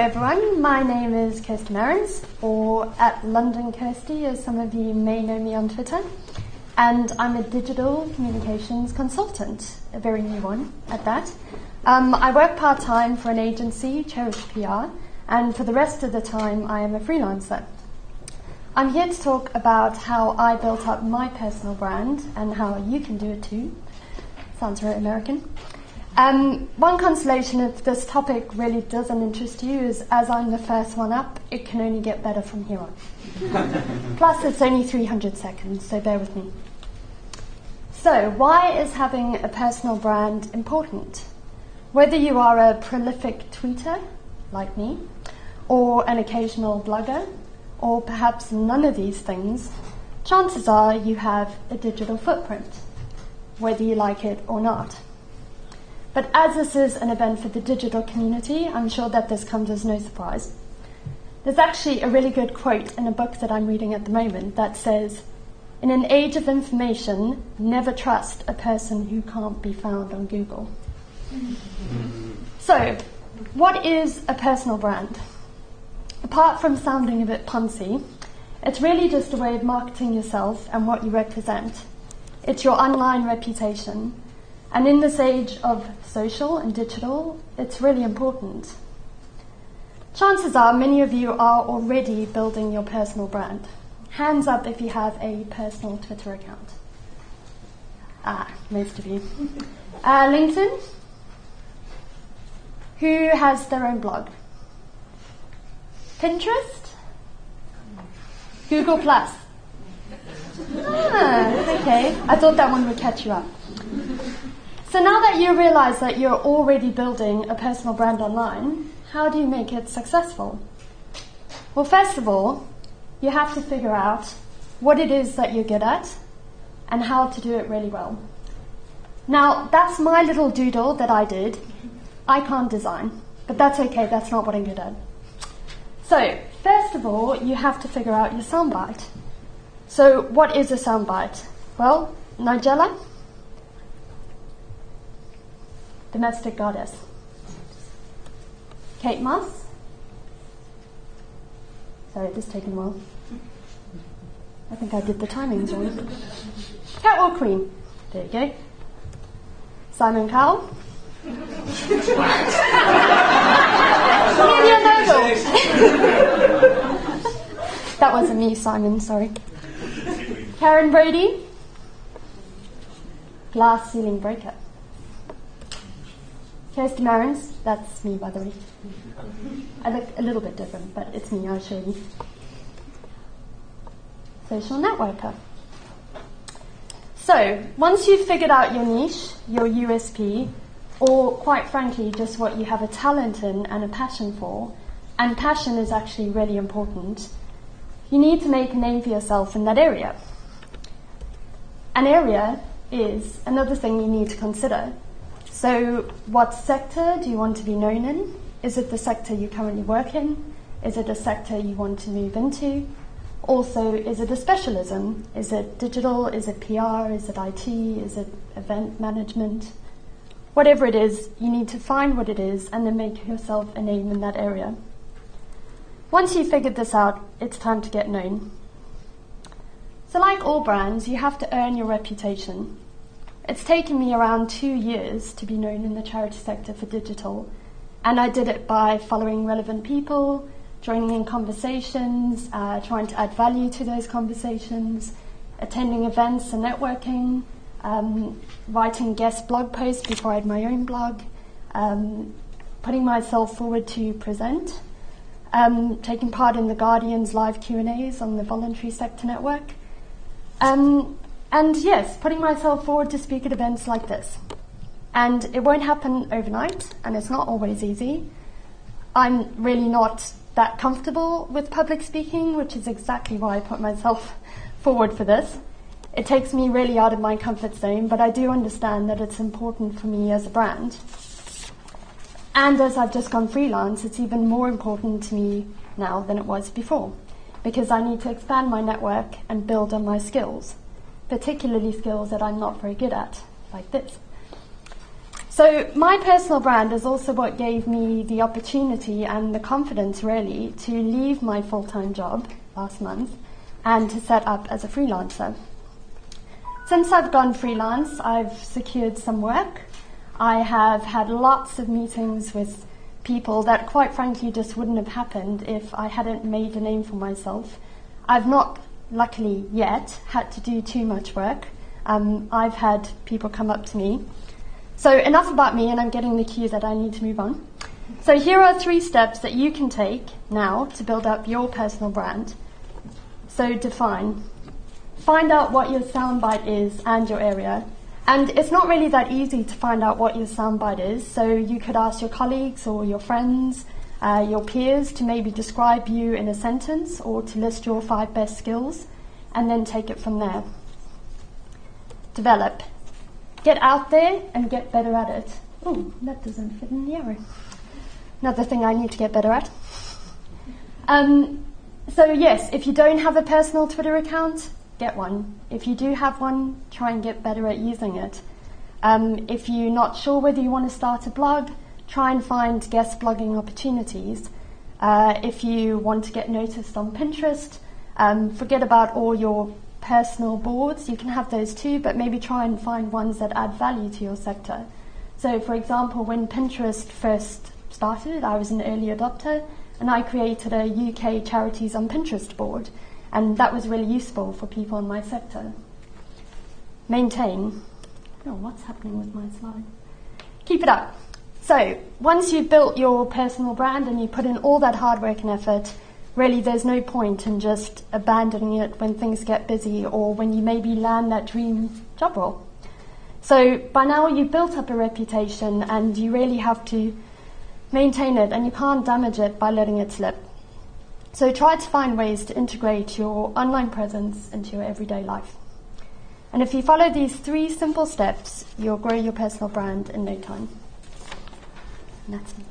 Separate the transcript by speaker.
Speaker 1: everyone, my name is Kirsty Marrins, or at London Kirsty, as some of you may know me on Twitter, and I'm a digital communications consultant, a very new one at that. I work part-time for an agency, Cherish PR, and for the rest of the time I am a freelancer. I'm here to talk about how I built up my personal brand and how you can do it too. Sounds very American. One consolation if this topic really doesn't interest you is as I'm the first one up, it can only get better from here on. Plus it's only 300 seconds, so bear with me. So why is having a personal brand important? Whether you are a prolific tweeter, like me, or an occasional blogger, or perhaps none of these things, chances are you have a digital footprint, whether you like it or not. But as this is an event for the digital community, I'm sure that this comes as no surprise. There's actually a really good quote in a book that I'm reading at the moment that says, "In an age of information, never trust a person who can't be found on Google." So, what is a personal brand? Apart from sounding a bit puncy, it's really just a way of marketing yourself and what you represent. It's your online reputation. And in this age of social and digital, it's really important. Chances are many of you are already building your personal brand. Hands up if you have a personal Twitter account. Most of you. LinkedIn? Who has their own blog? Pinterest? Google Plus? Okay. I thought that one would catch you up. So now that you realize that you're already building a personal brand online, how do you make it successful? Well, first of all, you have to figure out what it is that you're good at and how to do it really well. Now, that's my little doodle that I did. I can't design, but that's okay, that's not what I'm good at. So, first of all, you have to figure out your soundbite. So, what is a soundbite? Well, Nigella? Domestic goddess. Kate Moss? Sorry, this is taking a while. I think I did the timings wrong. Cat or queen? There you go. Simon Cowell? That wasn't me, Simon, sorry. Karen Brady? Glass ceiling breaker. Kirsty Marrins, that's me by the way. I look a little bit different, but it's me, I'll show you. Social networker. So, once you've figured out your niche, your USP, or quite frankly, just what you have a talent in and a passion for, and passion is actually really important, you need to make a name for yourself in that area. An area is another thing you need to consider. So what sector do you want to be known in? Is it the sector you currently work in? Is it a sector you want to move into? Also, is it a specialism? Is it digital? Is it PR? Is it IT? Is it event management? Whatever it is, you need to find what it is and then make yourself a name in that area. Once you've figured this out, it's time to get known. So like all brands, you have to earn your reputation. It's taken me around 2 years to be known in the charity sector for digital, and I did it by following relevant people, joining in conversations, trying to add value to those conversations, attending events and networking, writing guest blog posts before I had my own blog, putting myself forward to present, taking part in the Guardian's live Q&As on the voluntary sector network, and yes, putting myself forward to speak at events like this. And it won't happen overnight, and it's not always easy. I'm really not that comfortable with public speaking, which is exactly why I put myself forward for this. It takes me really out of my comfort zone, but I do understand that it's important for me as a brand. And as I've just gone freelance, it's even more important to me now than it was before, because I need to expand my network and build on my skills, particularly skills that I'm not very good at, like this. So my personal brand is also what gave me the opportunity and the confidence really to leave my full-time job last month and to set up as a freelancer. Since I've gone freelance, I've secured some work. I have had lots of meetings with people that quite frankly just wouldn't have happened if I hadn't made a name for myself. I've not, luckily yet, had to do too much work. I've had people come up to me. So enough about me, and I'm getting the cue that I need to move on. So here are 3 steps that you can take now to build up your personal brand. So define. Find out what your soundbite is and your area. And it's not really that easy to find out what your soundbite is, so you could ask your colleagues or your friends, your peers to maybe describe you in a sentence or to list your 5 best skills, and then take it from there. Develop. Get out there and get better at it. Oh, that doesn't fit in the arrow. Another thing I need to get better at. So yes, if you don't have a personal Twitter account, get one. If you do have one, try and get better at using it. If you're not sure whether you want to start a blog, try and find guest blogging opportunities. If you want to get noticed on Pinterest, forget about all your personal boards. You can have those too, but maybe try and find ones that add value to your sector. So for example, when Pinterest first started, I was an early adopter and I created a UK Charities on Pinterest board, and that was really useful for people in my sector. Maintain. Oh, what's happening with my slide? Keep it up. So once you've built your personal brand and you put in all that hard work and effort, really there's no point in just abandoning it when things get busy or when you maybe land that dream job role. So by now you've built up a reputation and you really have to maintain it, and you can't damage it by letting it slip. So try to find ways to integrate your online presence into your everyday life. And if you follow these 3 simple steps, you'll grow your personal brand in no time. And that's me.